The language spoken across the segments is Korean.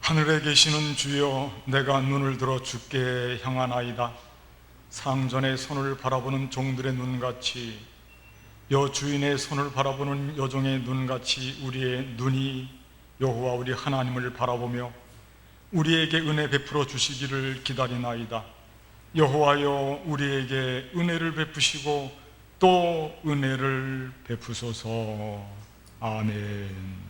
하늘에 계시는 주여, 내가 눈을 들어 주께 향하나이다. 상전의 손을 바라보는 종들의 눈같이, 여주인의 손을 바라보는 여종의 눈같이 우리의 눈이 여호와 우리 하나님을 바라보며 우리에게 은혜 베풀어 주시기를 기다리나이다. 여호와여, 우리에게 은혜를 베푸시고 또 은혜를 베푸소서. 아멘.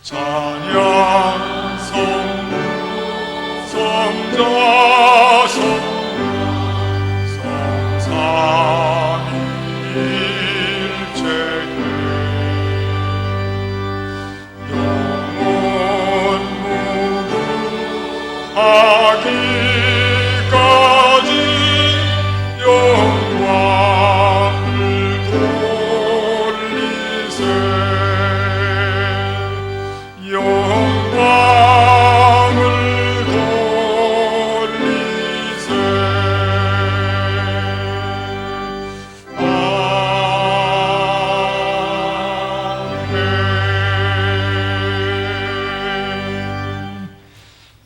찬양 성부 성자 성삼위일체에 영원 무궁하기까지 영광을 돌리세. 영광을 돌리세. 아멘.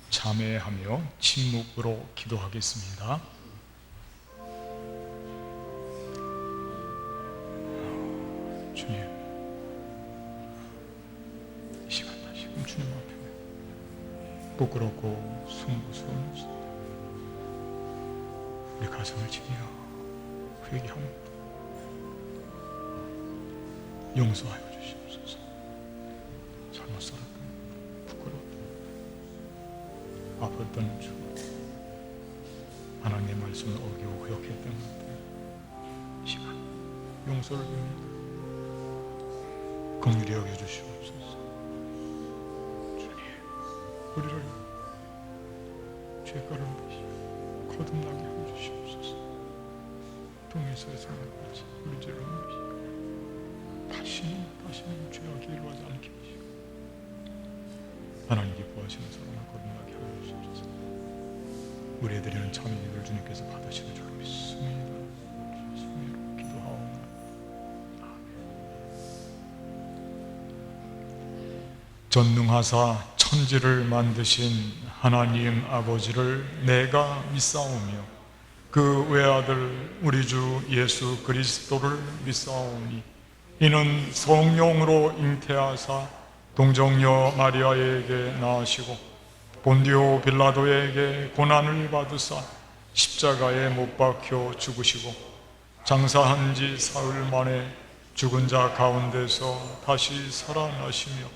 참회하며 침묵으로 기도하겠습니다. 주님, 이 시간 다시금 주님 앞에 부끄럽고 숨고스러운 우리 가슴을 치며 회개합니다. 용서하여 주시옵소서. 잘못 살았던, 부끄러웠던, 아팠던 주, 하나님의 말씀을 어기고 회역했던 것들, 이 시간 용서를 빕니다. 긍휼히 여겨주시옵소서. 주님, 우리를 죄가를 거듭나게 해주시옵소서. 동에서의 생각까지 우리 죄를 넘기시고 다시는 죄악이 일어나지 않게 하시고 하나님 기뻐하시는 사랑을 거듭나게 하여 주시옵소서. 우리의 드리는 참여를 주님께서 받으시는 줄 믿습니다. 주님으로 기도하옵나이다. 전능하사 천지를 만드신 하나님 아버지를 내가 믿사오며 그 외아들 우리 주 예수 그리스도를 믿사오니 이는 성령으로 잉태하사 동정녀 마리아에게 나으시고 본디오 빌라도에게 고난을 받으사 십자가에 못 박혀 죽으시고 장사한 지 사흘 만에 죽은 자 가운데서 다시 살아나시며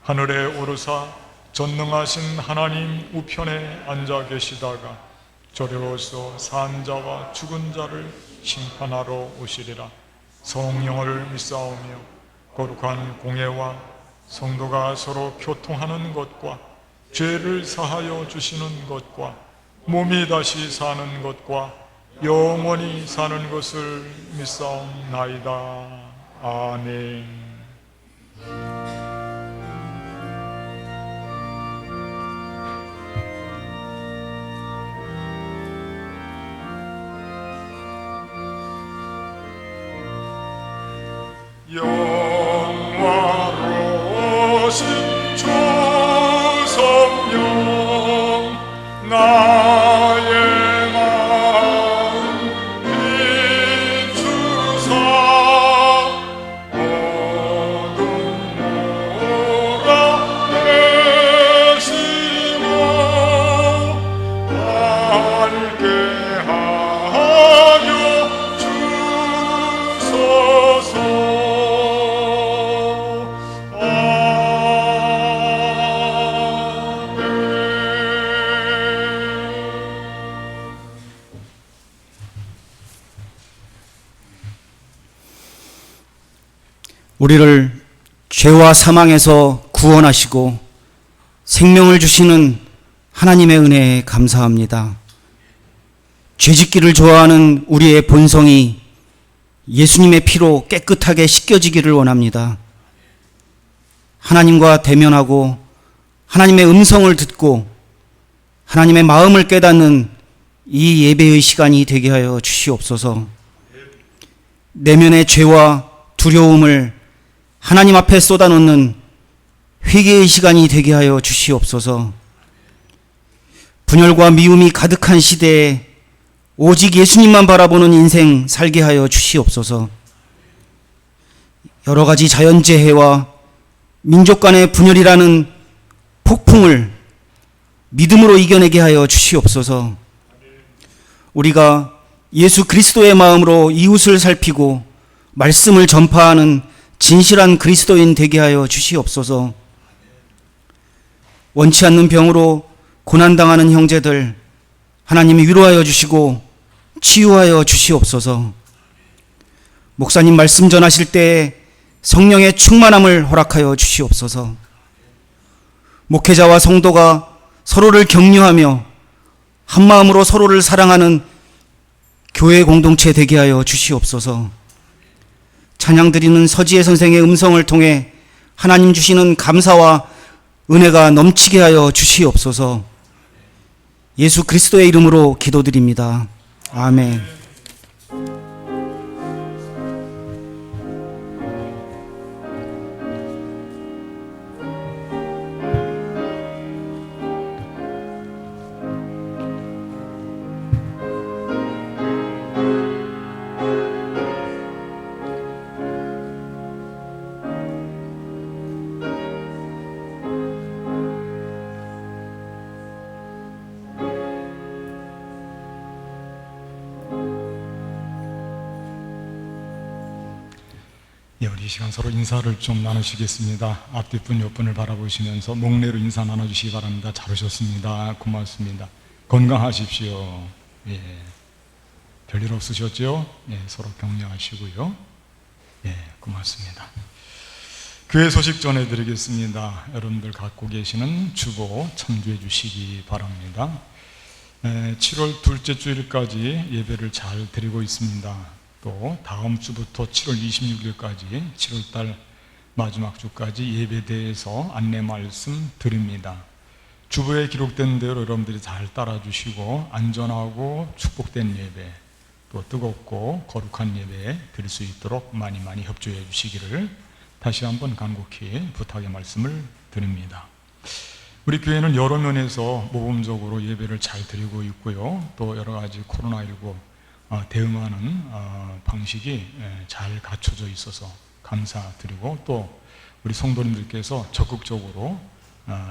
하늘에 오르사 전능하신 하나님 우편에 앉아 계시다가 저리로서 산 자와 죽은 자를 심판하러 오시리라. 성령을 믿사오며 거룩한 공예와 성도가 서로 교통하는 것과 죄를 사하여 주시는 것과 몸이 다시 사는 것과 영원히 사는 것을 믿사옵나이다. 아멘. 영화로우신 주 성령 나의 마음 비추사 어둠 몰아내시고 밝게 하여 주소서. 우리를 죄와 사망에서 구원하시고 생명을 주시는 하나님의 은혜에 감사합니다. 죄짓기를 좋아하는 우리의 본성이 예수님의 피로 깨끗하게 씻겨지기를 원합니다. 하나님과 대면하고 하나님의 음성을 듣고 하나님의 마음을 깨닫는 이 예배의 시간이 되게 하여 주시옵소서. 내면의 죄와 두려움을 하나님 앞에 쏟아놓는 회개의 시간이 되게 하여 주시옵소서. 분열과 미움이 가득한 시대에 오직 예수님만 바라보는 인생 살게 하여 주시옵소서. 여러 가지 자연재해와 민족 간의 분열이라는 폭풍을 믿음으로 이겨내게 하여 주시옵소서. 우리가 예수 그리스도의 마음으로 이웃을 살피고 말씀을 전파하는 진실한 그리스도인 되게 하여 주시옵소서. 원치 않는 병으로 고난당하는 형제들 하나님이 위로하여 주시고 치유하여 주시옵소서. 목사님 말씀 전하실 때 성령의 충만함을 허락하여 주시옵소서. 목회자와 성도가 서로를 격려하며 한마음으로 서로를 사랑하는 교회 공동체 되게 하여 주시옵소서. 찬양 드리는 서지혜 선생의 음성을 통해 하나님 주시는 감사와 은혜가 넘치게 하여 주시옵소서. 예수 그리스도의 이름으로 기도드립니다. 아멘. 예, 우리 이 시간 서로 인사를 좀 나누시겠습니다. 앞뒷분 옆분을 바라보시면서 목례로 인사 나눠주시기 바랍니다. 잘 오셨습니다. 고맙습니다. 건강하십시오. 예, 별일 없으셨죠? 예, 서로 격려하시고요. 예, 고맙습니다. 교회 소식 전해드리겠습니다. 여러분들 갖고 계시는 주보 참조해 주시기 바랍니다. 7월 둘째 주일까지 예배를 잘 드리고 있습니다. 또 다음 주부터 7월 26일까지 7월달 마지막 주까지 예배대에서 안내 말씀 드립니다. 주보에 기록된 대로 여러분들이 잘 따라주시고 안전하고 축복된 예배, 또 뜨겁고 거룩한 예배 드릴 수 있도록 많이 협조해 주시기를 다시 한번 간곡히 부탁의 말씀을 드립니다. 우리 교회는 여러 면에서 모범적으로 예배를 잘 드리고 있고요. 또 여러 가지 코로나19 대응하는 방식이 잘 갖춰져 있어서 감사드리고, 또 우리 성도님들께서 적극적으로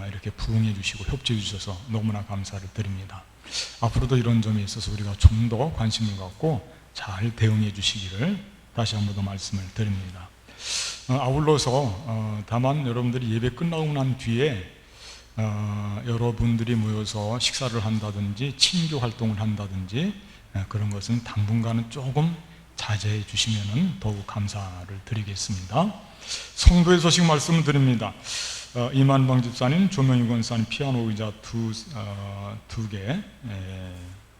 이렇게 부응해 주시고 협조해 주셔서 너무나 감사를 드립니다. 앞으로도 이런 점에 있어서 우리가 좀 더 관심을 갖고 잘 대응해 주시기를 다시 한 번 더 말씀을 드립니다. 아울러서 다만 여러분들이 예배 끝나고 난 뒤에 여러분들이 모여서 식사를 한다든지 친교 활동을 한다든지 그런 것은 당분간은 조금 자제해 주시면 더욱 감사를 드리겠습니다. 성도의 소식 말씀을 드립니다. 이만방 집사님, 조명희 권사님 피아노 의자 두 개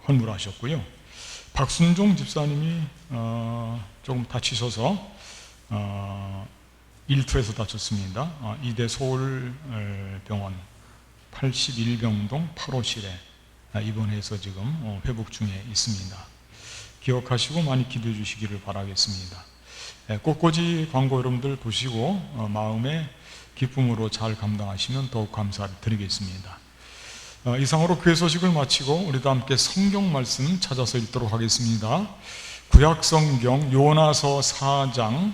헌물하셨고요. 박순종 집사님이 조금 다치셔서 일투에서 다쳤습니다. 이대 서울병원 81병동 8호실에 입원해서 지금 회복 중에 있습니다. 기억하시고 많이 기도해 주시기를 바라겠습니다. 꽃꽂이 광고 여러분들 보시고 마음의 기쁨으로 잘 감당하시면 더욱 감사를 드리겠습니다. 이상으로 교회 소식을 마치고 우리도 함께 성경 말씀 찾아서 읽도록 하겠습니다. 구약 성경 요나서 4장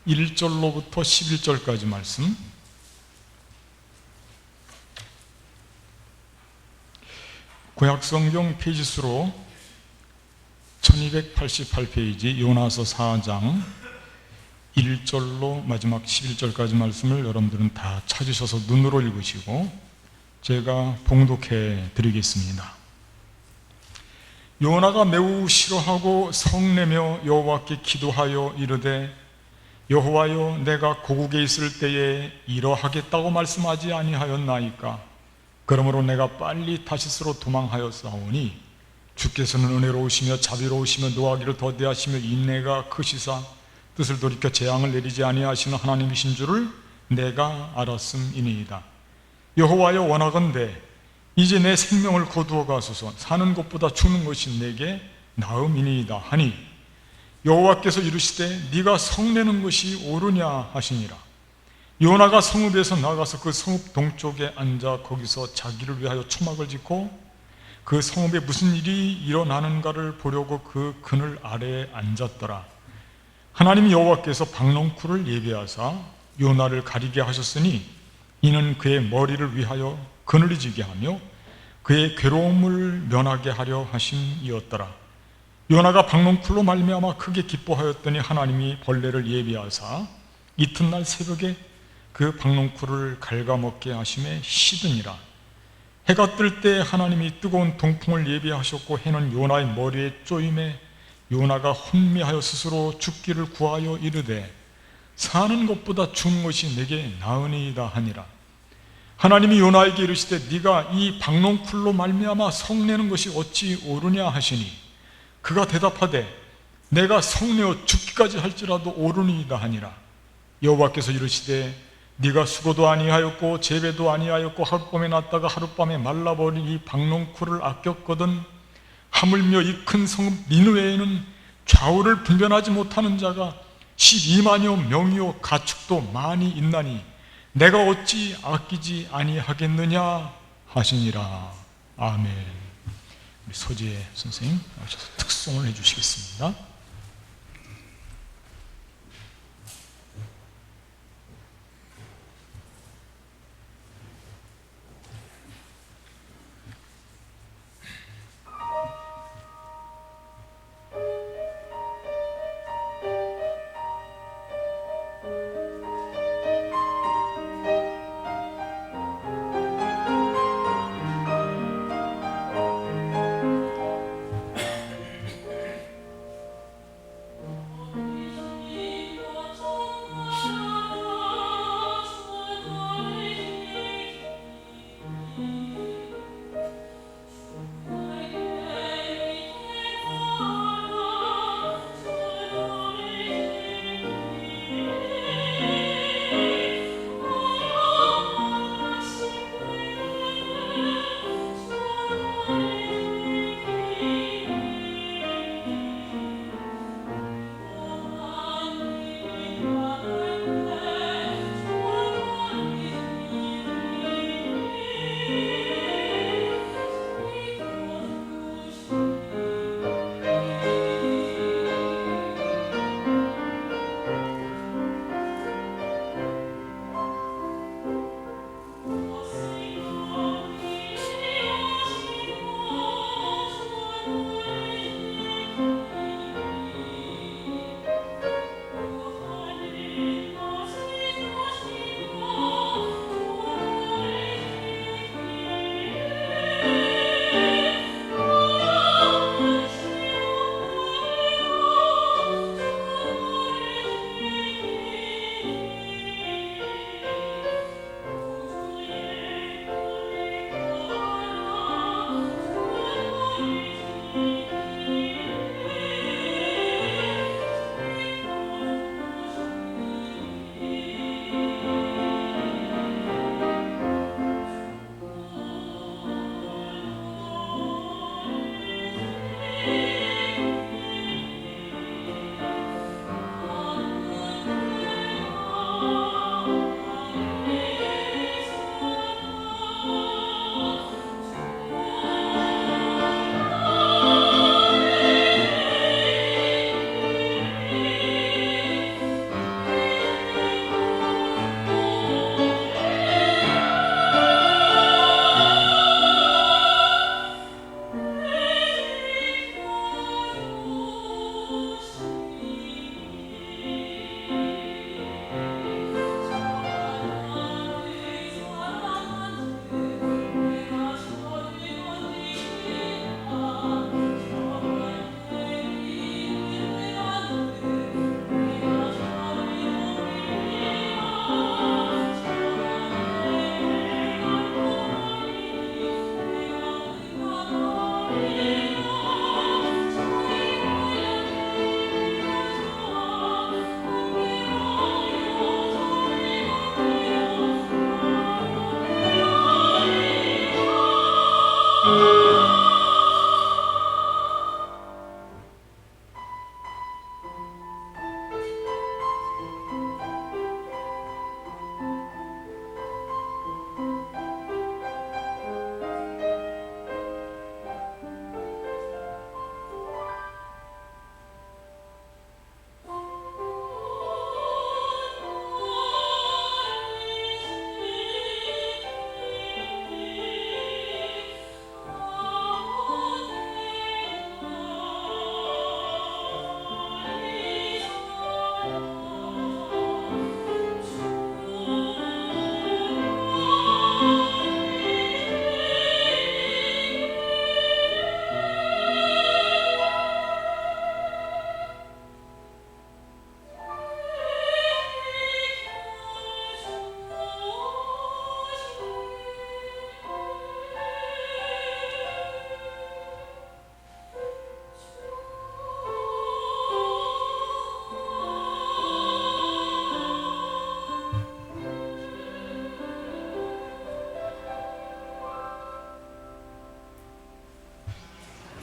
1절로부터 11절까지 말씀, 구약성경 페이지수로 1288페이지 요나서 4장 1절로 마지막 11절까지 말씀을 여러분들은 다 찾으셔서 눈으로 읽으시고 제가 봉독해 드리겠습니다. 요나가 매우 싫어하고 성내며 여호와께 기도하여 이르되 여호와여, 내가 고국에 있을 때에 이러하겠다고 말씀하지 아니하였나이까? 그러므로 내가 빨리 다시스로 도망하였사오니 주께서는 은혜로우시며 자비로우시며 노하기를 더디하시며 인내가 크시사 뜻을 돌이켜 재앙을 내리지 아니하시는 하나님이신 줄을 내가 알았음이니이다. 여호와여, 원하건대 이제 내 생명을 거두어 가소서. 사는 것보다 죽는 것이 내게 나음이니이다 하니 여호와께서 이르시되 네가 성내는 것이 옳으냐 하시니라. 요나가 성읍에서 나가서 그 성읍 동쪽에 앉아 거기서 자기를 위하여 초막을 짓고 그 성읍에 무슨 일이 일어나는가를 보려고 그 그늘 아래에 앉았더라. 하나님 여호와께서 박농쿨을 예비하사 요나를 가리게 하셨으니 이는 그의 머리를 위하여 그늘이 지게 하며 그의 괴로움을 면하게 하려 하심이었더라. 요나가 박농쿨로 말미암아 크게 기뻐하였더니 하나님이 벌레를 예비하사 이튿날 새벽에 그 박농쿨을 갉아먹게 하심에 시드니라. 해가 뜰 때 하나님이 뜨거운 동풍을 예비하셨고 해는 요나의 머리에 쪼임에 요나가 혼미하여 스스로 죽기를 구하여 이르되 사는 것보다 죽는 것이 내게 나으니이다 하니라. 하나님이 요나에게 이르시되 네가 이 박농쿨로 말미암아 성내는 것이 어찌 옳으냐 하시니 그가 대답하되 내가 성내어 죽기까지 할지라도 옳으니이다 하니라. 여호와께서 이르시되 네가 수고도 아니하였고 재배도 아니하였고 하룻밤에 났다가 하룻밤에 말라버린 이 박농쿨을 아꼈거든 하물며 이 큰 성읍 니느웨에는 좌우를 분별하지 못하는 자가 12만여 명이요 가축도 많이 있나니 내가 어찌 아끼지 아니하겠느냐 하시니라. 아멘. 우리 서지혜 선생님 나오셔서 특송을 해주시겠습니다.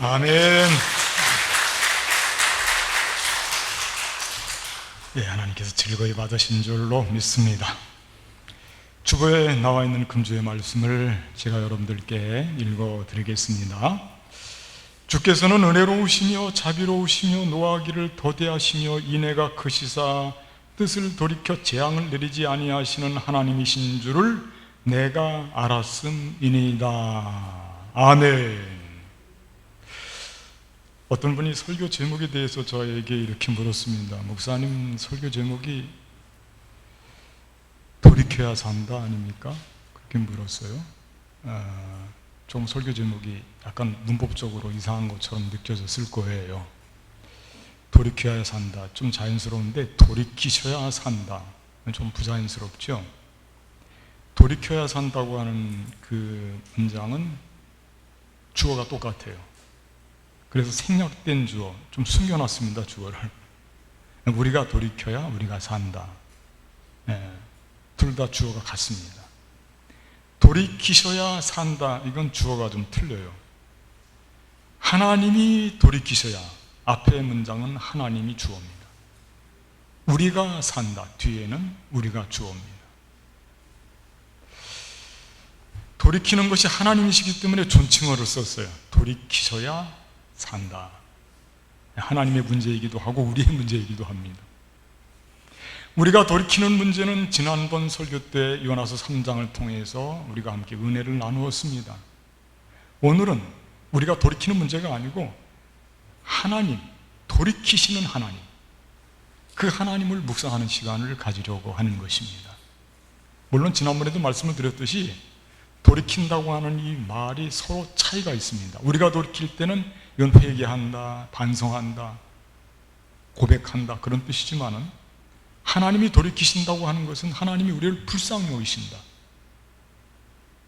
아멘. 예, 하나님께서 즐거이 받으신 줄로 믿습니다. 주보에 나와 있는 금주의 말씀을 제가 여러분들께 읽어드리겠습니다. 주께서는 은혜로우시며 자비로우시며 노하기를 더디하시며 인애가 크시사 뜻을 돌이켜 재앙을 내리지 아니하시는 하나님이신 줄을 내가 알았음이니이다. 아멘. 어떤 분이 설교 제목에 대해서 저에게 이렇게 물었습니다. 목사님, 설교 제목이 돌이켜야 산다 아닙니까? 그렇게 물었어요. 좀 설교 제목이 약간 문법적으로 이상한 것처럼 느껴졌을 거예요. 돌이켜야 산다, 좀 자연스러운데 돌이키셔야 산다, 좀 부자연스럽죠. 돌이켜야 산다고 하는 그 문장은 주어가 똑같아요. 그래서 생략된 주어, 좀 숨겨놨습니다. 주어를. 우리가 돌이켜야 우리가 산다. 둘 다 주어가 같습니다. 돌이키셔야 산다, 이건 주어가 좀 틀려요. 하나님이 돌이키셔야, 앞의 문장은 하나님이 주어입니다. 우리가 산다, 뒤에는 우리가 주어입니다. 돌이키는 것이 하나님이시기 때문에 존칭어를 썼어요. 돌이키셔야 산다. 하나님의 문제이기도 하고 우리의 문제이기도 합니다. 우리가 돌이키는 문제는 지난번 설교 때 요나서 3장을 통해서 우리가 함께 은혜를 나누었습니다. 오늘은 우리가 돌이키는 문제가 아니고 하나님, 돌이키시는 하나님, 그 하나님을 묵상하는 시간을 가지려고 하는 것입니다. 물론 지난번에도 말씀을 드렸듯이 돌이킨다고 하는 이 말이 서로 차이가 있습니다. 우리가 돌이킬 때는 이건 회개한다, 반성한다, 고백한다, 그런 뜻이지만은 하나님이 돌이키신다고 하는 것은 하나님이 우리를 불쌍히 여기신다,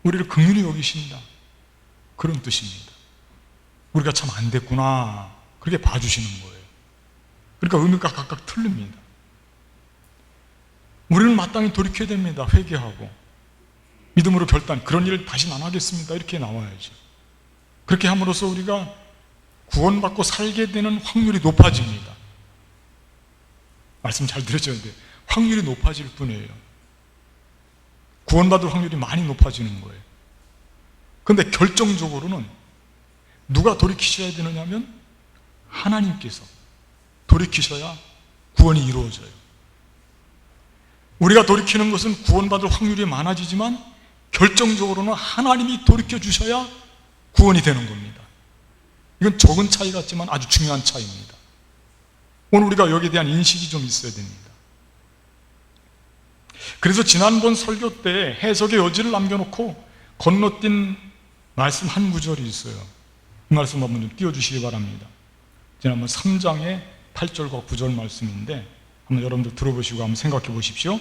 우리를 긍휼히 여기신다, 그런 뜻입니다. 우리가 참 안 됐구나, 그렇게 봐주시는 거예요. 그러니까 의미가 각각 틀립니다. 우리는 마땅히 돌이켜야 됩니다. 회개하고 믿음으로 결단, 그런 일을 다시는 안 하겠습니다, 이렇게 나와야죠. 그렇게 함으로써 우리가 구원받고 살게 되는 확률이 높아집니다. 말씀 잘 들으셔야 돼요. 확률이 높아질 뿐이에요. 구원받을 확률이 많이 높아지는 거예요. 그런데 결정적으로는 누가 돌이키셔야 되느냐면 하나님께서 돌이키셔야 구원이 이루어져요. 우리가 돌이키는 것은 구원받을 확률이 많아지지만 결정적으로는 하나님이 돌이켜 주셔야 구원이 되는 겁니다. 이건 적은 차이 같지만 아주 중요한 차이입니다. 오늘 우리가 여기에 대한 인식이 좀 있어야 됩니다. 그래서 지난번 설교 때 해석의 여지를 남겨놓고 건너뛴 말씀 한 구절이 있어요. 이 말씀 한번 좀 띄워주시기 바랍니다. 지난번 3장의 8절과 9절 말씀인데 한번 여러분들 들어보시고 한번 생각해 보십시오.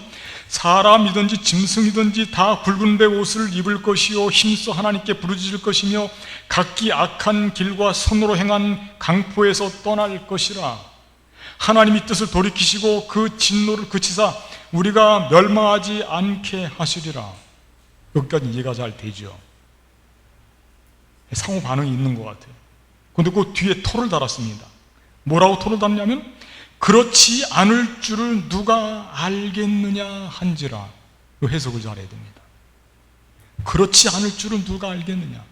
사람이든지 짐승이든지 다 굵은 배 옷을 입을 것이요 힘써 하나님께 부르짖을 것이며 각기 악한 길과 선으로 행한 강포에서 떠날 것이라. 하나님이 뜻을 돌이키시고 그 진노를 그치사 우리가 멸망하지 않게 하시리라. 여기까지 이해가 잘 되죠. 상호 반응이 있는 것 같아요. 그런데 그 뒤에 토를 달았습니다. 뭐라고 토를 달냐면 그렇지 않을 줄을 누가 알겠느냐 한지라. 이 해석을 잘해야 됩니다. 그렇지 않을 줄은 누가 알겠느냐.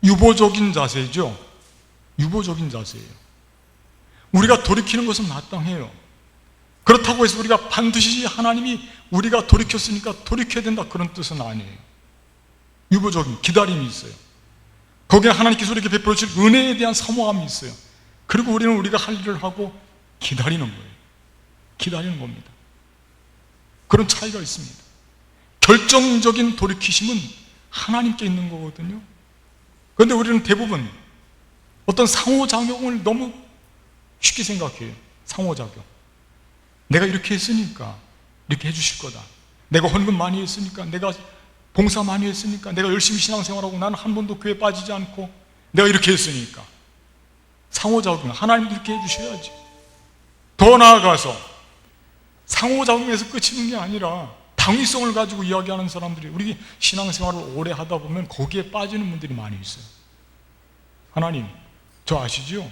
유보적인 자세죠. 유보적인 자세예요. 우리가 돌이키는 것은 마땅해요. 그렇다고 해서 우리가 반드시 하나님이 우리가 돌이켰으니까 돌이켜야 된다, 그런 뜻은 아니에요. 유보적인 기다림이 있어요. 거기에 하나님께서 우리에게 베풀어 주실 은혜에 대한 사모함이 있어요. 그리고 우리는 우리가 할 일을 하고 기다리는 거예요. 기다리는 겁니다. 그런 차이가 있습니다. 결정적인 돌이키심은 하나님께 있는 거거든요. 그런데 우리는 대부분 어떤 상호작용을 너무 쉽게 생각해요. 상호작용. 내가 이렇게 했으니까 이렇게 해주실 거다. 내가 헌금 많이 했으니까, 내가 봉사 많이 했으니까, 내가 열심히 신앙생활하고 나는 한 번도 교회 빠지지 않고 내가 이렇게 했으니까. 상호작용. 하나님도 이렇게 해주셔야지. 더 나아가서 상호작용에서 끝이는 게 아니라 당위성을 가지고 이야기하는 사람들이, 우리 신앙생활을 오래 하다 보면 거기에 빠지는 분들이 많이 있어요. 하나님, 저 아시죠?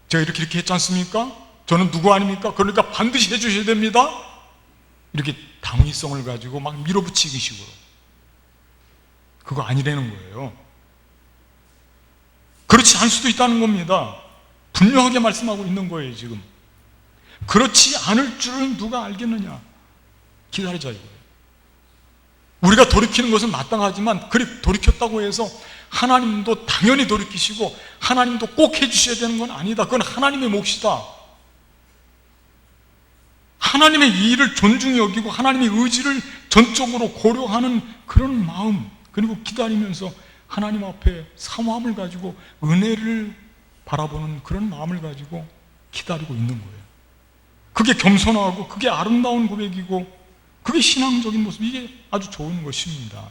제가 이렇게 했지 않습니까? 저는 누구 아닙니까? 그러니까 반드시 해주셔야 됩니다. 이렇게 당위성을 가지고 막 밀어붙이기 식으로. 그거 아니라는 거예요. 그렇지 않을 수도 있다는 겁니다. 분명하게 말씀하고 있는 거예요, 지금. 그렇지 않을 줄은 누가 알겠느냐? 기다리자 이거예요. 우리가 돌이키는 것은 마땅하지만 그렇게 돌이켰다고 해서 하나님도 당연히 돌이키시고 하나님도 꼭 해주셔야 되는 건 아니다. 그건 하나님의 몫이다. 하나님의 일을 존중히 여기고 하나님의 의지를 전적으로 고려하는 그런 마음, 그리고 기다리면서 하나님 앞에 사모함을 가지고 은혜를 바라보는 그런 마음을 가지고 기다리고 있는 거예요. 그게 겸손하고 그게 아름다운 고백이고 그게 신앙적인 모습, 이게 아주 좋은 것입니다.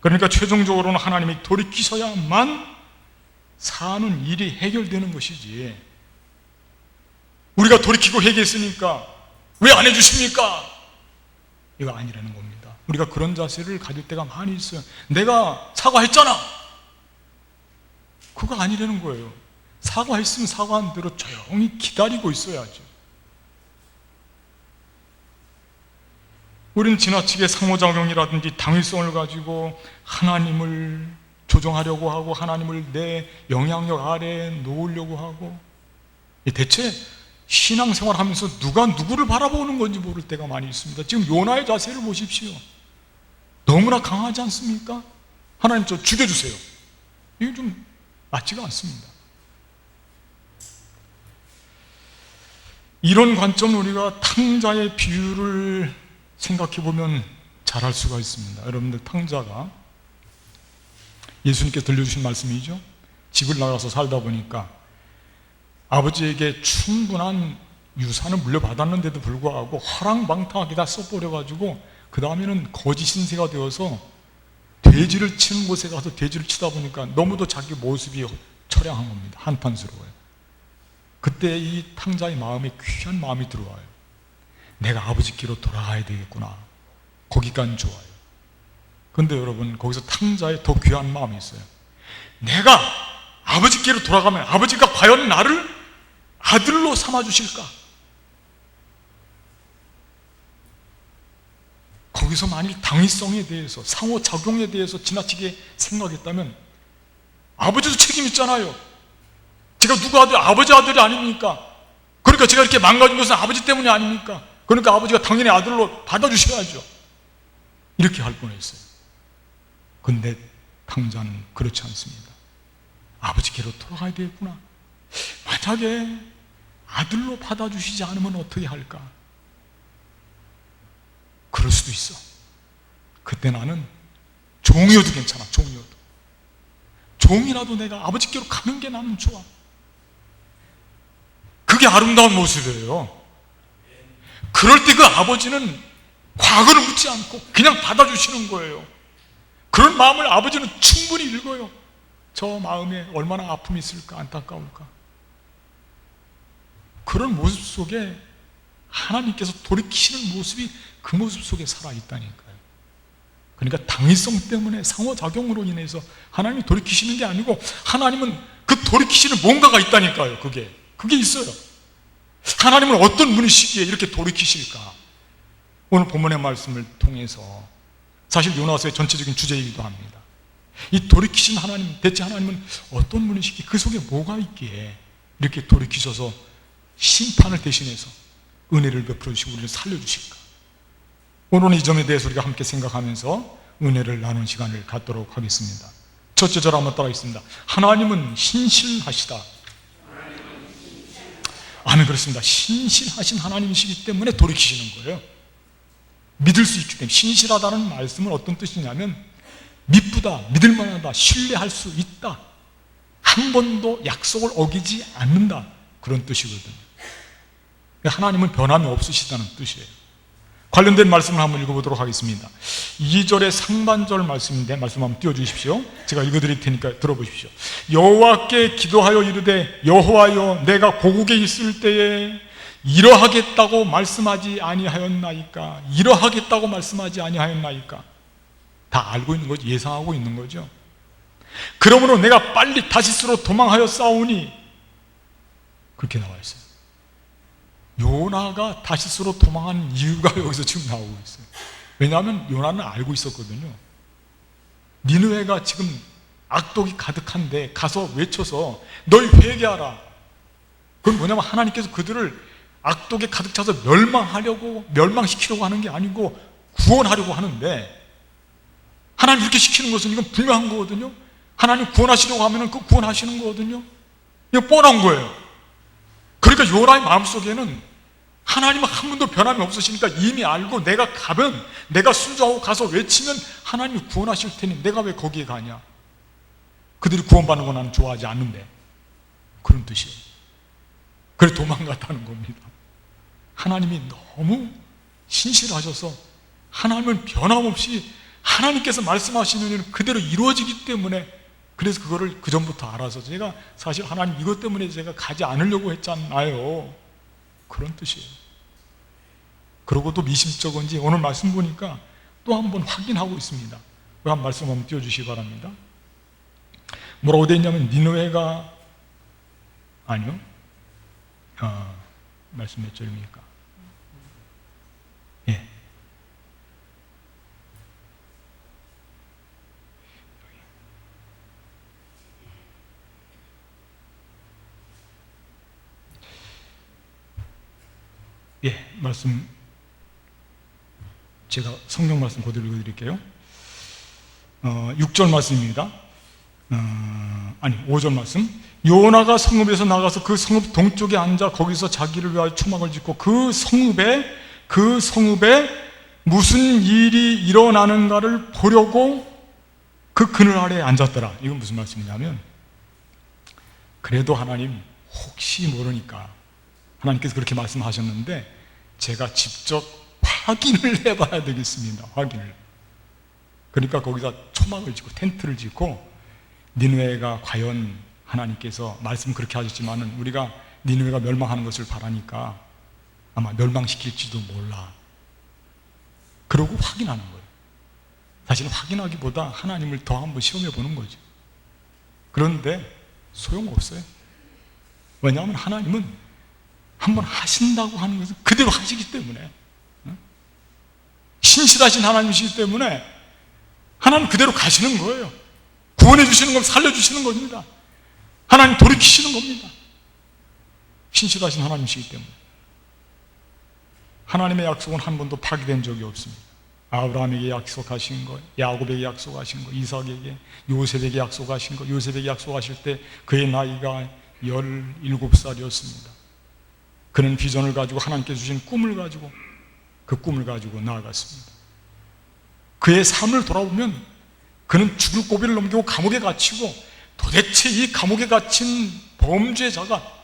그러니까 최종적으로는 하나님이 돌이키셔야만 사는 일이 해결되는 것이지, 우리가 돌이키고 회개했으니까 왜 안 해주십니까? 이거 아니라는 겁니다. 우리가 그런 자세를 가질 때가 많이 있어요. 내가 사과했잖아. 그거 아니라는 거예요. 사과했으면 사과한 대로 조용히 기다리고 있어야죠. 우리는 지나치게 상호작용이라든지 당위성을 가지고 하나님을 조종하려고 하고 하나님을 내 영향력 아래에 놓으려고 하고, 대체 신앙생활 하면서 누가 누구를 바라보는 건지 모를 때가 많이 있습니다. 지금 요나의 자세를 보십시오. 너무나 강하지 않습니까? 하나님 저 죽여주세요. 이게 좀 맞지가 않습니다. 이런 관점으로 우리가 탕자의 비유를 생각해 보면 잘할 수가 있습니다. 여러분들, 탕자가 예수님께 들려주신 말씀이죠. 집을 나가서 살다 보니까 아버지에게 충분한 유산을 물려받았는데도 불구하고 허랑방탕하게 다 써버려가지고 그 다음에는 거짓 신세가 되어서 돼지를 치는 곳에 가서 돼지를 치다 보니까 너무도 자기 모습이 처량한 겁니다. 한탄스러워요. 그때 이 탕자의 마음에 귀한 마음이 들어와요. 내가 아버지께로 돌아가야 되겠구나. 거기까지 좋아요. 근데 여러분, 거기서 탕자의 더 귀한 마음이 있어요. 내가 아버지께로 돌아가면 아버지가 과연 나를 아들로 삼아주실까? 거기서 만일 당위성에 대해서, 상호작용에 대해서 지나치게 생각했다면 아버지도 책임 있잖아요. 제가 누구 아들, 아버지 아들이 아닙니까? 그러니까 제가 이렇게 망가진 것은 아버지 때문이 아닙니까? 그러니까 아버지가 당연히 아들로 받아주셔야죠. 이렇게 할 뻔했어요. 근데 탕자는 그렇지 않습니다. 아버지께로 돌아가야 되겠구나. 만약에 아들로 받아주시지 않으면 어떻게 할까? 그럴 수도 있어. 그때 나는 종이어도 괜찮아. 종이라도 내가 아버지께로 가는 게 나는 좋아. 그게 아름다운 모습이에요. 그럴 때 그 아버지는 과거를 묻지 않고 그냥 받아주시는 거예요. 그런 마음을 아버지는 충분히 읽어요. 저 마음에 얼마나 아픔이 있을까, 안타까울까. 그런 모습 속에 하나님께서 돌이키시는 모습이 그 모습 속에 살아있다니까요. 그러니까 당위성 때문에, 상호작용으로 인해서 하나님이 돌이키시는 게 아니고 하나님은 그 돌이키시는 뭔가가 있다니까요. 그게 있어요. 하나님은 어떤 분이시기에 이렇게 돌이키실까? 오늘 본문의 말씀을 통해서 사실 요나서의 전체적인 주제이기도 합니다. 이 돌이키신 하나님, 대체 하나님은 어떤 분이시기에, 그 속에 뭐가 있기에 이렇게 돌이키셔서 심판을 대신해서 은혜를 베풀어 주시고 우리를 살려주실까? 오늘은 이 점에 대해서 우리가 함께 생각하면서 은혜를 나누는 시간을 갖도록 하겠습니다. 첫째 절 한번 따라하겠습니다. 하나님은 신실하시다. 아멘. 그렇습니다. 신실하신 하나님이시기 때문에 돌이키시는 거예요. 믿을 수 있기 때문에. 신실하다는 말씀은 어떤 뜻이냐면 믿부다, 믿을만하다, 신뢰할 수 있다, 한 번도 약속을 어기지 않는다, 그런 뜻이거든요. 하나님은 변함이 없으시다는 뜻이에요. 관련된 말씀을 한번 읽어보도록 하겠습니다. 2절의 상반절 말씀인데 말씀 한번 띄워주십시오. 제가 읽어드릴 테니까 들어보십시오. 여호와께 기도하여 이르되 여호와여, 내가 고국에 있을 때에 이러하겠다고 말씀하지 아니하였나이까? 이러하겠다고 말씀하지 아니하였나이까? 다 알고 있는 거죠. 예상하고 있는 거죠. 그러므로 내가 빨리 다시스로 도망하여 싸우니, 그렇게 나와 있어요. 요나가 다시스로 도망한 이유가 여기서 지금 나오고 있어요. 왜냐하면 요나는 알고 있었거든요. 니느웨가 지금 악독이 가득한데 가서 외쳐서 너희 회개하라. 그건 뭐냐면 하나님께서 그들을 악독에 가득 차서 멸망시키려고 하는 게 아니고 구원하려고 하는데, 하나님 이렇게 시키는 것은 이건 분명한 거거든요. 하나님 구원하시려고 하면 그 구원하시는 거거든요. 이거 뻔한 거예요. 그러니까 요나의 마음속에는 하나님은 한 번도 변함이 없으시니까 이미 알고, 내가 가면, 내가 순종하고 가서 외치면 하나님이 구원하실 테니 내가 왜 거기에 가냐. 그들이 구원받는 거 나는 좋아하지 않는데, 그런 뜻이에요. 그래 도망갔다는 겁니다. 하나님이 너무 신실하셔서 하나님은 변함없이 하나님께서 말씀하시는 일은 그대로 이루어지기 때문에, 그래서 그거를 그전부터 알아서 제가 사실 하나님 이것 때문에 제가 가지 않으려고 했잖아요. 그런 뜻이에요. 그러고 또 미심쩍은지 오늘 말씀 보니까 또 한 번 확인하고 있습니다. 그 한 말씀 한번 띄워주시기 바랍니다. 뭐라고 되어 있냐면, 니느웨가, 아니요, 말씀 몇 절입니까? 예. 예, 말씀 제가 성경 말씀 그대로 읽어드릴게요. 6절 말씀입니다. 5절 말씀. 요나가 성읍에서 나가서 그 성읍 동쪽에 앉아 거기서 자기를 위하여 초막을 짓고 그 성읍에 무슨 일이 일어나는가를 보려고 그 그늘 아래에 앉았더라. 이건 무슨 말씀이냐면, 그래도 하나님 혹시 모르니까 하나님께서 그렇게 말씀하셨는데 제가 직접 확인을 해봐야 되겠습니다. 확인을. 그러니까 거기다 초막을 짓고 텐트를 짓고, 니느웨가 과연 하나님께서 말씀 그렇게 하셨지만은 우리가 니느웨가 멸망하는 것을 바라니까 아마 멸망시킬지도 몰라. 그러고 확인하는 거예요. 사실은 확인하기보다 하나님을 더 한번 시험해 보는 거죠. 그런데 소용없어요. 왜냐하면 하나님은 한번 하신다고 하는 것은 그대로 하시기 때문에, 신실하신 하나님이시기 때문에 하나님 그대로 가시는 거예요. 구원해 주시는 건 살려주시는 겁니다. 하나님 돌이키시는 겁니다. 신실하신 하나님이시기 때문에. 하나님의 약속은 한 번도 파기된 적이 없습니다. 아브라함에게 약속하신 것, 야곱에게 약속하신 것, 이삭에게, 요셉에게 약속하신 것, 요셉에게 약속하실 때 그의 나이가 17살이었습니다. 그는 비전을 가지고 하나님께서 주신 꿈을 가지고 그 꿈을 가지고 나아갔습니다. 그의 삶을 돌아보면 그는 죽을 고비를 넘기고 감옥에 갇히고, 도대체 이 감옥에 갇힌 범죄자가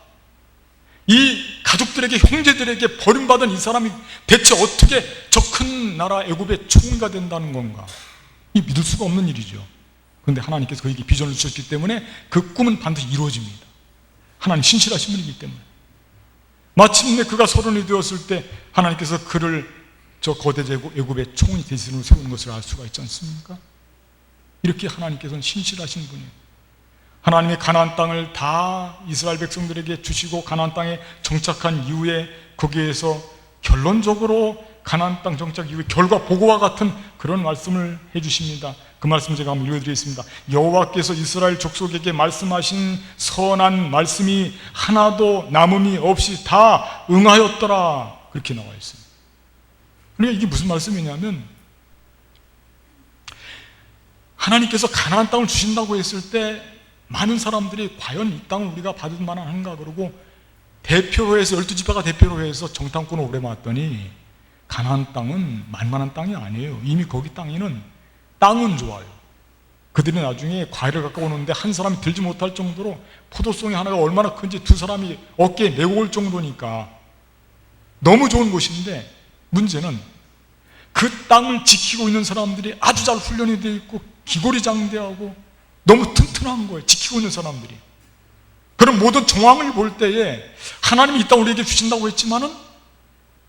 이 가족들에게, 형제들에게 버림받은 이 사람이 대체 어떻게 저 큰 나라 애굽의 총리가 된다는 건가? 이 믿을 수가 없는 일이죠. 그런데 하나님께서 그에게 비전을 주셨기 때문에 그 꿈은 반드시 이루어집니다. 하나님 신실하신 분이기 때문에. 마침내 그가 30이 되었을 때 하나님께서 그를 저 거대 애굽의 총리 대신으로 세우는 것을 알 수가 있지 않습니까? 이렇게 하나님께서는 신실하신 분이에요. 하나님의 가나안 땅을 다 이스라엘 백성들에게 주시고 가나안 땅에 정착한 이후에 거기에서 결론적으로 가나안 땅 정착 이후에 결과 보고와 같은 그런 말씀을 해주십니다. 그 말씀 제가 한번 읽어드리겠습니다. 여호와께서 이스라엘 족속에게 말씀하신 선한 말씀이 하나도 남음이 없이 다 응하였더라. 그렇게 나와 있어요. 그러니까 이게 무슨 말씀이냐면, 하나님께서 가나안 땅을 주신다고 했을 때 많은 사람들이 과연 이 땅을 우리가 받을 만한가 그러고 대표로 해서 12지파가 대표로 해서 정탐꾼을 오래 맡더니 가나안 땅은 만만한 땅이 아니에요. 이미 거기 땅에는 땅은 좋아요. 그들이 나중에 과일을 갖고 오는데 한 사람이 들지 못할 정도로 포도송이 하나가 얼마나 큰지 두 사람이 어깨에 메고 올 정도니까 너무 좋은 곳인데, 문제는 그 땅을 지키고 있는 사람들이 아주 잘 훈련이 되어 있고 기골이 장대하고 너무 튼튼한 거예요. 지키고 있는 사람들이. 그런 모든 정황을 볼 때에 하나님이 이 땅 우리에게 주신다고 했지만은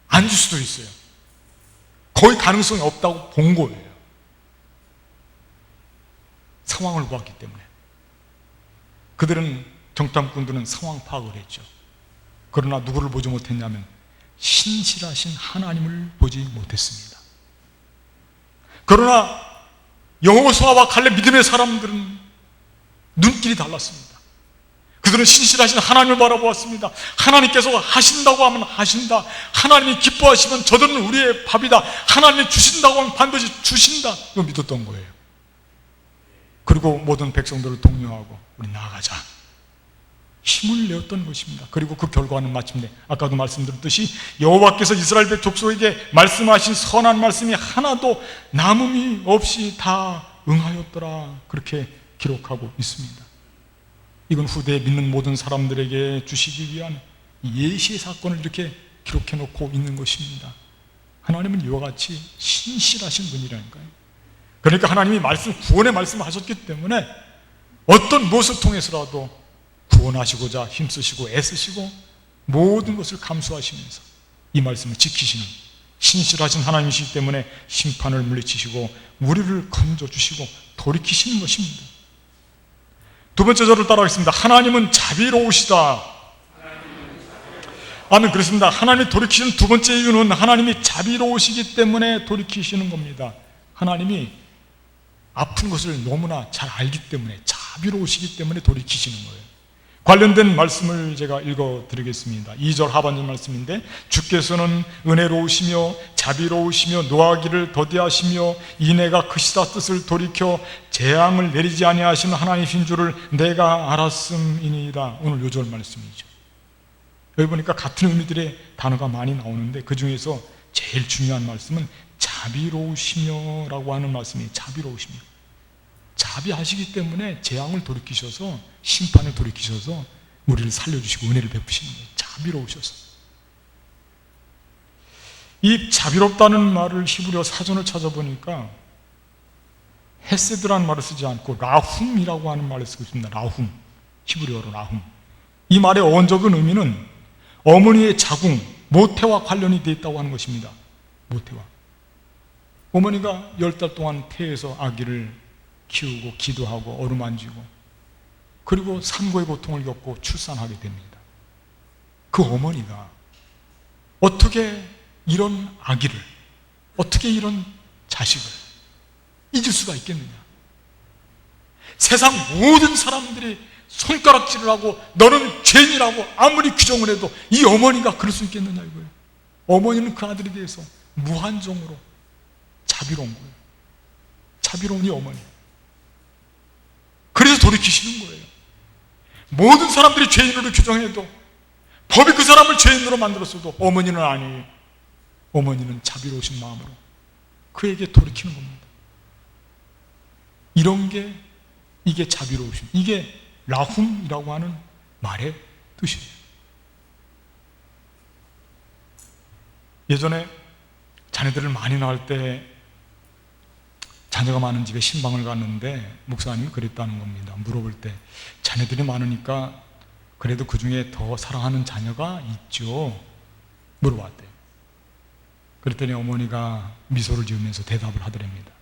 안 줄 수도 있어요. 거의 가능성이 없다고 본 거예요. 상황을 보았기 때문에. 그들은 정탐꾼들은 상황 파악을 했죠. 그러나 누구를 보지 못했냐면 신실하신 하나님을 보지 못했습니다. 그러나 여호수아와 갈렙 믿음의 사람들은 눈길이 달랐습니다. 그들은 신실하신 하나님을 바라보았습니다. 하나님께서 하신다고 하면 하신다. 하나님이 기뻐하시면 저들은 우리의 밥이다. 하나님이 주신다고 하면 반드시 주신다. 이거 믿었던 거예요. 그리고 모든 백성들을 독려하고 우리 나아가자, 힘을 내었던 것입니다. 그리고 그 결과는 마침내 아까도 말씀드렸듯이 여호와께서 이스라엘 족속에게 말씀하신 선한 말씀이 하나도 남음이 없이 다 응하였더라, 그렇게 기록하고 있습니다. 이건 후대에 믿는 모든 사람들에게 주시기 위한 예시의 사건을 이렇게 기록해 놓고 있는 것입니다. 하나님은 이와 같이 신실하신 분이라니까요. 그러니까 하나님이 구원의 말씀을 하셨기 때문에 어떤 무엇을 통해서라도 구원하시고자 힘쓰시고 애쓰시고 모든 것을 감수하시면서 이 말씀을 지키시는 신실하신 하나님이시기 때문에 심판을 물리치시고 우리를 건져주시고 돌이키시는 것입니다. 두 번째 절을 따라하겠습니다. 하나님은 자비로우시다. 아멘. 그렇습니다. 하나님이 돌이키시는 두 번째 이유는 하나님이 자비로우시기 때문에 돌이키시는 겁니다. 하나님이 아픈 것을 너무나 잘 알기 때문에, 자비로우시기 때문에 돌이키시는 거예요. 관련된 말씀을 제가 읽어드리겠습니다. 2절 하반절 말씀인데, 주께서는 은혜로우시며 자비로우시며 노하기를 더디하시며 인애가 크시다 뜻을 돌이켜 재앙을 내리지 아니하시는 하나님이신 줄을 내가 알았음이니이다. 오늘 요 절 말씀이죠. 여기 보니까 같은 의미들의 단어가 많이 나오는데 그 중에서 제일 중요한 말씀은 자비로우시며 라고 하는 말씀이에요. 자비로우시며. 자비하시기 때문에 재앙을 돌이키셔서, 심판을 돌이키셔서 우리를 살려주시고 은혜를 베푸시는 거예요. 자비로우셔서. 이 자비롭다는 말을 히브리어 사전을 찾아보니까 헤세드라는 말을 쓰지 않고 라훔이라고 하는 말을 쓰고 있습니다. 라훔, 히브리어로 라훔. 이 말의 어원적인 의미는 어머니의 자궁, 모태와 관련이 되어 있다고 하는 것입니다. 모태와. 어머니가 10달 동안 태에서 아기를 키우고 기도하고 어루만지고 그리고 산고의 고통을 겪고 출산하게 됩니다. 그 어머니가 어떻게 이런 아기를, 어떻게 이런 자식을 잊을 수가 있겠느냐. 세상 모든 사람들이 손가락질을 하고 너는 죄인이라고 아무리 규정을 해도 이 어머니가 그럴 수 있겠느냐 이거예요. 어머니는 그 아들에 대해서 무한정으로 자비로운 거예요. 자비로운 이 어머니. 그래서 돌이키시는 거예요. 모든 사람들이 죄인으로 규정해도, 법이 그 사람을 죄인으로 만들었어도 어머니는 아니에요. 어머니는 자비로우신 마음으로 그에게 돌이키는 겁니다. 이게 자비로우심, 이게 라훔이라고 하는 말의 뜻이에요. 예전에 자녀들을 많이 낳을 때 자녀가 많은 집에 신방을 갔는데 목사님이 그랬다는 겁니다. 물어볼 때 자녀들이 많으니까 그래도 그 중에 더 사랑하는 자녀가 있죠? 물어봤대요. 그랬더니 어머니가 미소를 지으면서 대답을 하더랍니다.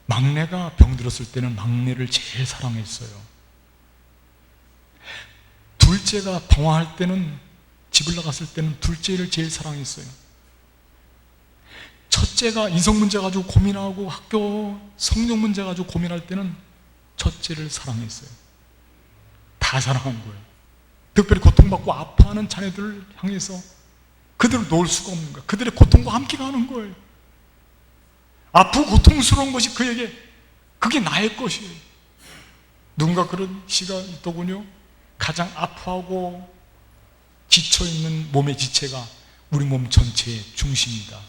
막내가 병들었을 때는 막내를 제일 사랑했어요. 둘째가 방황할 때는, 집을 나갔을 때는 둘째를 제일 사랑했어요. 첫째가 인성 문제 가지고 고민하고 학교 성적 문제 가지고 고민할 때는 첫째를 사랑했어요. 다 사랑한 거예요. 특별히 고통받고 아파하는 자녀들을 향해서 그들을 놓을 수가 없는 거예요. 그들의 고통과 함께 가는 거예요. 아프고 고통스러운 것이 그에게, 그게 나의 것이에요. 누군가 그런 시가 있더군요. 가장 아파하고 지쳐있는 몸의 지체가 우리 몸 전체의 중심이다.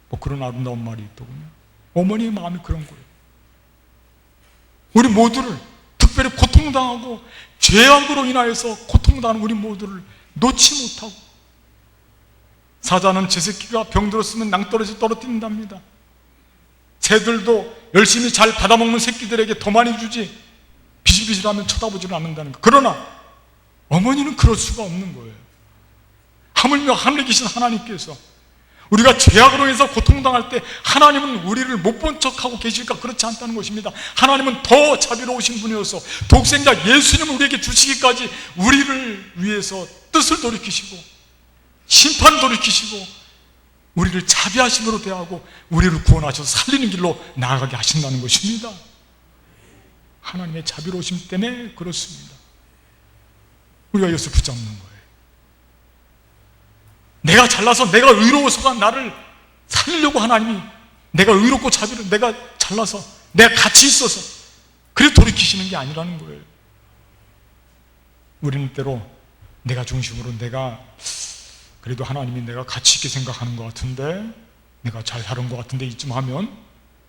뭐 그런 아름다운 말이 있더군요. 어머니의 마음이 그런 거예요. 우리 모두를, 특별히 고통당하고 죄악으로 인하여서 고통당하는 우리 모두를 놓지 못하고, 사자는 제 새끼가 병들었으면 낭떠러지 떨어뜨린답니다. 새들도 열심히 잘 받아먹는 새끼들에게 더 많이 주지 비실비실하면 쳐다보지를 않는다는 거. 그러나 어머니는 그럴 수가 없는 거예요. 하물며 하늘에 계신 하나님께서 우리가 죄악으로 인해서 고통당할 때 하나님은 우리를 못 본 척하고 계실까? 그렇지 않다는 것입니다. 하나님은 더 자비로우신 분이어서 독생자 예수님을 우리에게 주시기까지 우리를 위해서 뜻을 돌이키시고 심판 돌이키시고 우리를 자비하심으로 대하고 우리를 구원하셔서 살리는 길로 나아가게 하신다는 것입니다. 하나님의 자비로우심 때문에 그렇습니다. 우리가 이것을 붙잡는 거예요. 내가 잘나서 내가 의로워서가 나를 살리려고 하나님이 내가 의롭고 자비로 내가 잘나서 내가 가치 있어서 그래 돌이키시는 게 아니라는 거예요. 우리는 때로 내가 중심으로 내가 그래도 하나님이 내가 가치 있게 생각하는 것 같은데 내가 잘 사는 것 같은데 이쯤 하면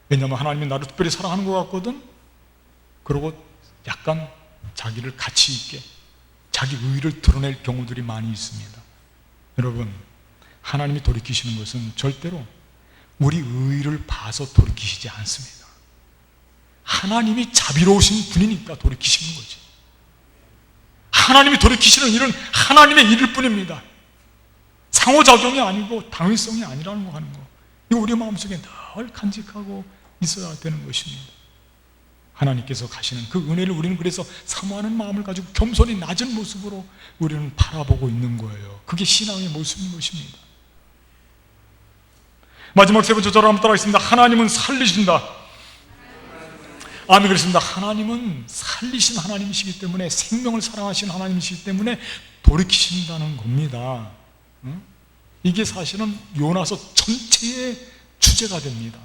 왜냐하면 하나님이 나를 특별히 사랑하는 것 같거든. 그러고 약간 자기를 가치 있게 자기 의의를 드러낼 경우들이 많이 있습니다. 여러분, 하나님이 돌이키시는 것은 절대로 우리 의의를 봐서 돌이키시지 않습니다. 하나님이 자비로우신 분이니까 돌이키시는 거지. 하나님이 돌이키시는 일은 하나님의 일일 뿐입니다. 상호작용이 아니고 당위성이 아니라는 거 하는 거. 이거 우리 마음속에 늘 간직하고 있어야 되는 것입니다. 하나님께서 가시는 그 은혜를 우리는 그래서 사모하는 마음을 가지고 겸손히 낮은 모습으로 우리는 바라보고 있는 거예요. 그게 신앙의 모습인 것입니다. 마지막 세 번째 저를 한번 따라하겠습니다. 하나님은 살리신다. 아멘. 그렇습니다. 하나님은 살리신 하나님이시기 때문에 생명을 사랑하신 하나님이시기 때문에 돌이키신다는 겁니다. 이게 사실은 요나서 전체의 주제가 됩니다.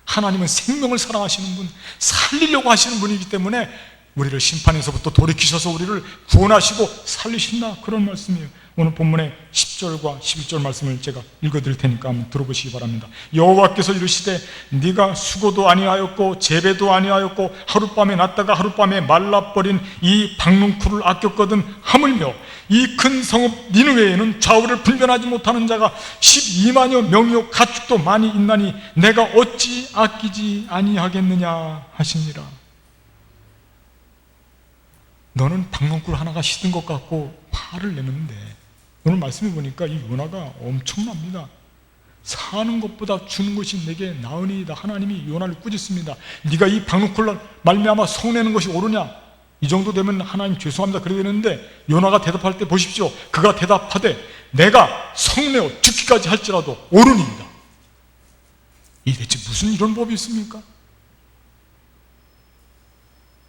하나님은 생명을 사랑하시는 분, 살리려고 하시는 분이기 때문에 우리를 심판에서부터 돌이키셔서 우리를 구원하시고 살리신다, 그런 말씀이에요. 오늘 본문의 10절과 11절 말씀을 제가 읽어드릴 테니까 한번 들어보시기 바랍니다. 여호와께서 이르시되 네가 수고도 아니하였고 재배도 아니하였고 하룻밤에 났다가 하룻밤에 말라버린 이 박농쿨을 아꼈거든 하물며 이 큰 성읍 니느웨에는 좌우를 분별하지 못하는 자가 12만여 명이요 가축도 많이 있나니 내가 어찌 아끼지 아니하겠느냐 하시니라. 너는 박농쿨 하나가 시든 것 같고 화를 내는데 오늘 말씀해 보니까 이 요나가 엄청납니다. 사는 것보다 주는 것이 내게 나으니이다. 하나님이 요나를 꾸짖습니다. 네가 이 박농쿨로 말미암아 성내는 것이 옳으냐? 이 정도 되면 하나님 죄송합니다 그래야 되는데 요나가 대답할 때 보십시오. 그가 대답하되 내가 성내어 죽기까지 할지라도 옳으니이다. 이 대체 무슨 이런 법이 있습니까?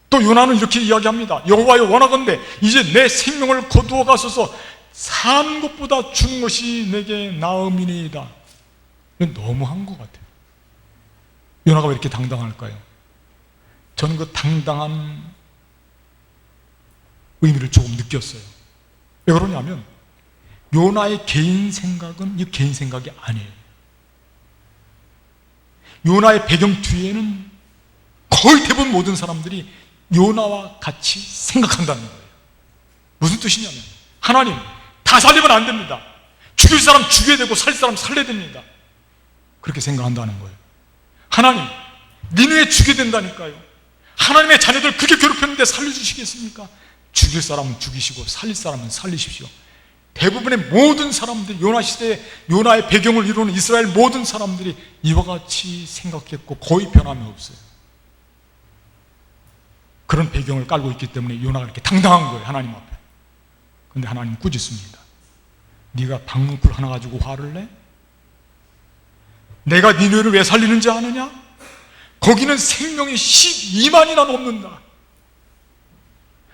또 요나는 이렇게 이야기합니다. 여호와여 원하건대 이제 내 생명을 거두어 가소서. 사는 것보다 주는 것이 내게 나음이니이다. 이건 너무한 것 같아요. 요나가 왜 이렇게 당당할까요? 저는 그 당당한 의미를 조금 느꼈어요. 왜 그러냐면 요나의 개인 생각은 이 개인 생각이 아니에요. 요나의 배경 뒤에는 거의 대부분 모든 사람들이 요나와 같이 생각한다는 거예요. 무슨 뜻이냐면 하나님, 다 살리면 안 됩니다. 죽일 사람 죽여야 되고 살릴 사람 살려야 됩니다. 그렇게 생각한다는 거예요. 하나님, 니느웨 죽여야 된다니까요. 하나님의 자녀들 그렇게 괴롭혔는데 살려주시겠습니까? 죽일 사람은 죽이시고 살릴 사람은 살리십시오. 대부분의 모든 사람들이 요나 시대에 요나의 배경을 이루는 이스라엘 모든 사람들이 이와 같이 생각했고 거의 변함이 없어요. 그런 배경을 깔고 있기 때문에 요나가 이렇게 당당한 거예요. 하나님 앞에. 그런데 하나님 꾸짖습니다. 네가 박농쿨 하나 가지고 화를 내? 내가 니느웨를 왜 살리는지 아느냐? 거기는 생명이 12만이나 넘는다.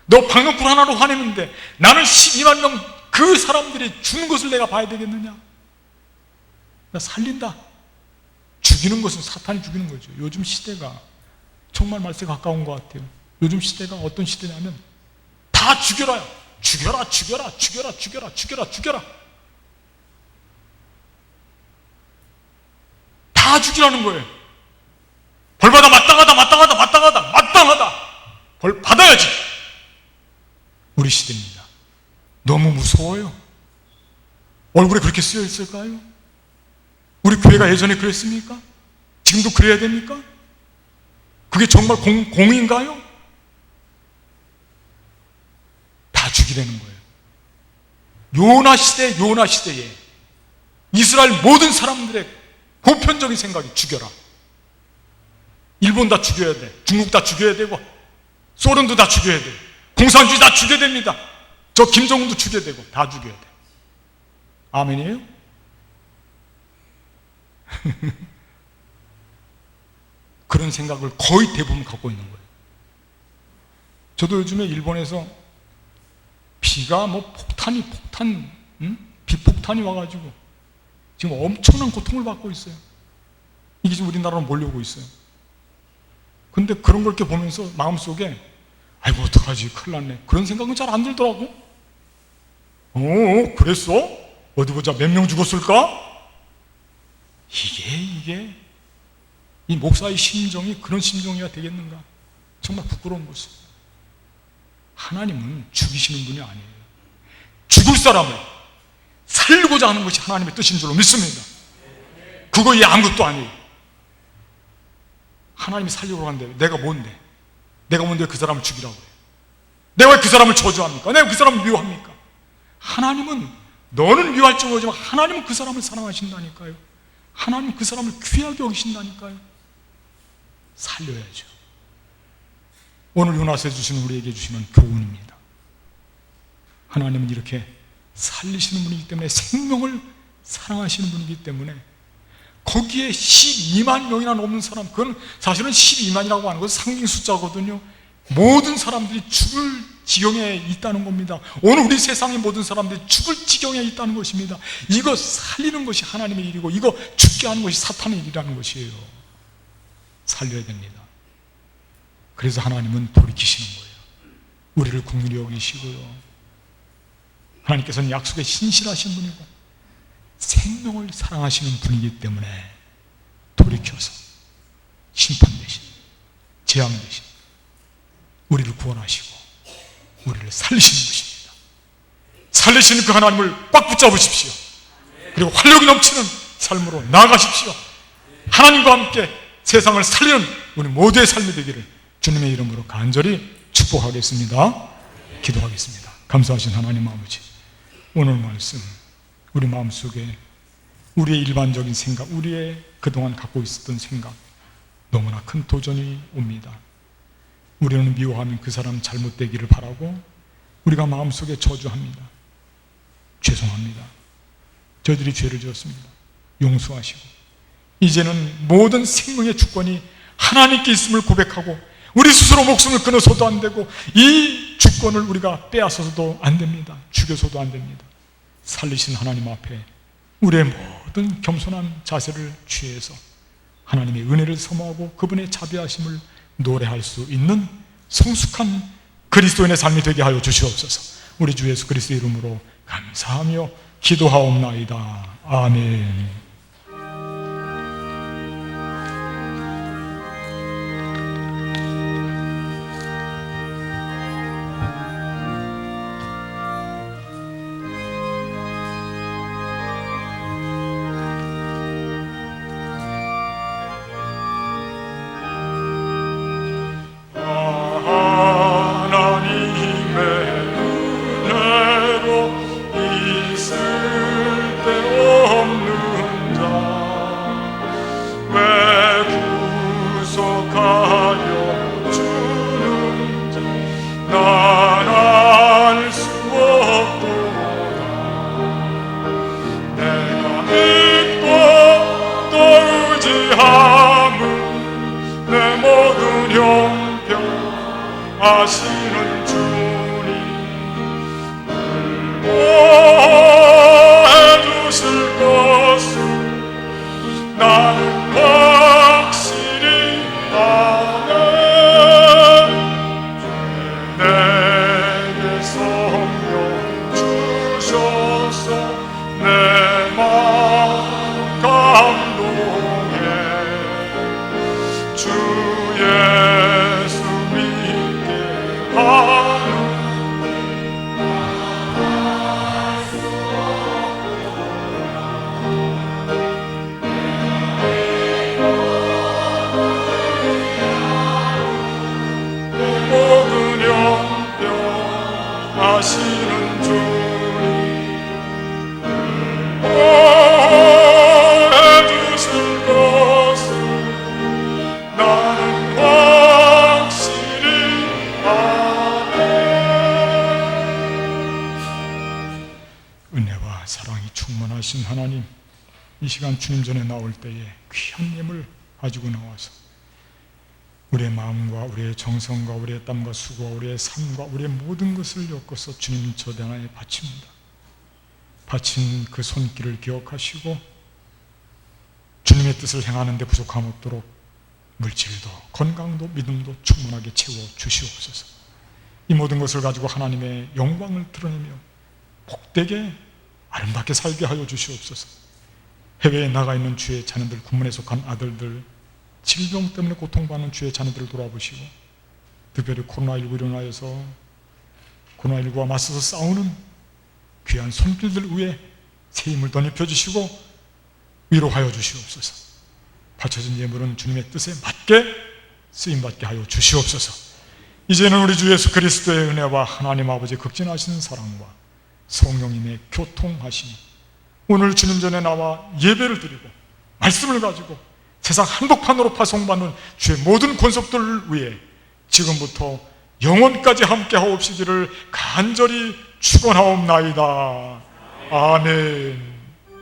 너 박농쿨 하나로 화내는데 나는 12만 명 그 사람들이 죽는 것을 내가 봐야 되겠느냐? 나 살린다. 죽이는 것은 사탄이 죽이는 거죠. 요즘 시대가 정말 말세에 가까운 것 같아요. 요즘 시대가 어떤 시대냐면 다 죽여라. 죽여라, 죽여라, 죽여라, 죽여라, 죽여라, 죽여라. 다 죽이라는 거예요. 벌받아 마땅하다, 마땅하다, 마땅하다, 마땅하다. 벌 받아야지. 우리 시대입니다. 너무 무서워요. 얼굴에 그렇게 쓰여 있을까요? 우리 교회가 예전에 그랬습니까? 지금도 그래야 됩니까? 그게 정말 공인가요? 다 죽이라는 거예요. 요나 시대에 이스라엘 모든 사람들의 보편적인 생각이 죽여라. 일본 다 죽여야 돼. 중국 다 죽여야 되고, 소련도 다 죽여야 돼. 공산주의 다 죽여야 됩니다. 저 김정은도 죽여야 되고, 다 죽여야 돼. 아멘이에요? 그런 생각을 거의 대부분 갖고 있는 거예요. 저도 요즘에 일본에서 비가 비폭탄이 와가지고 지금 엄청난 고통을 받고 있어요. 이게 지금 우리나라로 몰려오고 있어요. 근데 그런 걸 이렇게 보면서 마음속에 아이고 어떡하지, 큰일 났네, 그런 생각은 잘 안 들더라고. 그랬어? 어디 보자, 몇 명 죽었을까? 이게 이 목사의 심정이 그런 심정이어야 되겠는가? 정말 부끄러운 모습. 하나님은 죽이시는 분이 아니에요. 죽을 사람을 살리고자 하는 것이 하나님의 뜻인 줄로 믿습니다. 그거 이 아무것도 아니에요. 하나님이 살리려고 하는데 내가 뭔데? 내가 뭔데 그 사람을 죽이라고 해요? 내가 왜 그 사람을 저주합니까? 내가 왜 그 사람을 미워합니까? 하나님은, 너는 미워할지 모르지만 하나님은 그 사람을 사랑하신다니까요. 하나님은 그 사람을 귀하게 여기신다니까요. 살려야죠. 오늘 요나서에 주시는, 우리에게 주시는 교훈입니다. 하나님은 이렇게 살리시는 분이기 때문에, 생명을 사랑하시는 분이기 때문에, 거기에 12만 명이나 넘는 사람, 그건 사실은 12만이라고 하는 것은 상징 숫자거든요. 모든 사람들이 죽을 지경에 있다는 겁니다. 오늘 우리 세상의 모든 사람들이 죽을 지경에 있다는 것입니다. 이거 살리는 것이 하나님의 일이고, 이거 죽게 하는 것이 사탄의 일이라는 것이에요. 살려야 됩니다. 그래서 하나님은 돌이키시는 거예요. 우리를 긍휼히 여기시고요, 하나님께서는 약속에 신실하신 분이고 생명을 사랑하시는 분이기 때문에 돌이켜서 심판 대신, 재앙 대신 우리를 구원하시고 우리를 살리시는 것입니다. 살리시는 그 하나님을 꽉 붙잡으십시오. 그리고 활력이 넘치는 삶으로 나아가십시오. 하나님과 함께 세상을 살리는 우리 모두의 삶이 되기를 주님의 이름으로 간절히 축복하겠습니다. 기도하겠습니다. 감사하신 하나님 아버지, 오늘 말씀 우리 마음속에 우리의 일반적인 생각, 우리의 그동안 갖고 있었던 생각, 너무나 큰 도전이 옵니다. 우리는 미워하면 그 사람 잘못되기를 바라고 우리가 마음속에 저주합니다. 죄송합니다. 저희들이 죄를 지었습니다. 용서하시고 이제는 모든 생명의 주권이 하나님께 있음을 고백하고, 우리 스스로 목숨을 끊어서도 안 되고 이 주권을 우리가 빼앗아서도 안 됩니다. 죽여서도 안 됩니다. 살리신 하나님 앞에 우리의 모든 겸손한 자세를 취해서 하나님의 은혜를 사모하고 그분의 자비하심을 노래할 수 있는 성숙한 그리스도인의 삶이 되게 하여 주시옵소서. 우리 주 예수 그리스도의 이름으로 감사하며 기도하옵나이다. 아멘. 아시는 주님 해주실 것을 나는 확실히 아네. 내게 성령 주셔서 내 마음 감동해. 주 예수 믿게 하는 모든 영병 아시는 주님 전능하신 하나님, 이 시간 주님 전에 나올 때에 귀한 예물 가지고 나와서 우리의 마음과 우리의 정성과 우리의 땀과 수고와 우리의 삶과 우리의 모든 것을 엮어서 주님 저단에 바칩니다. 바친 그 손길을 기억하시고 주님의 뜻을 행하는 데 부족함 없도록 물질도 건강도 믿음도 충분하게 채워 주시옵소서. 이 모든 것을 가지고 하나님의 영광을 드러내며 복되게 아름답게 살게 하여 주시옵소서. 해외에 나가 있는 주의 자녀들, 군문에 속한 아들들, 질병 때문에 고통받는 주의 자녀들을 돌아보시고 특별히 코로나19로 인하여서 코로나19와 맞서서 싸우는 귀한 손길들 위에 새 힘을 덧입혀 주시고 위로하여 주시옵소서. 바쳐진 예물은 주님의 뜻에 맞게 쓰임받게 하여 주시옵소서. 이제는 우리 주 예수 그리스도의 은혜와 하나님 아버지의 극진하신 사랑과 성령님의 교통하심이 오늘 주님 전에 나와 예배를 드리고 말씀을 가지고 세상 한복판으로 파송받는 주의 모든 권속들 위해 지금부터 영원까지 함께 하옵시기를 간절히 축원하옵나이다. 아멘.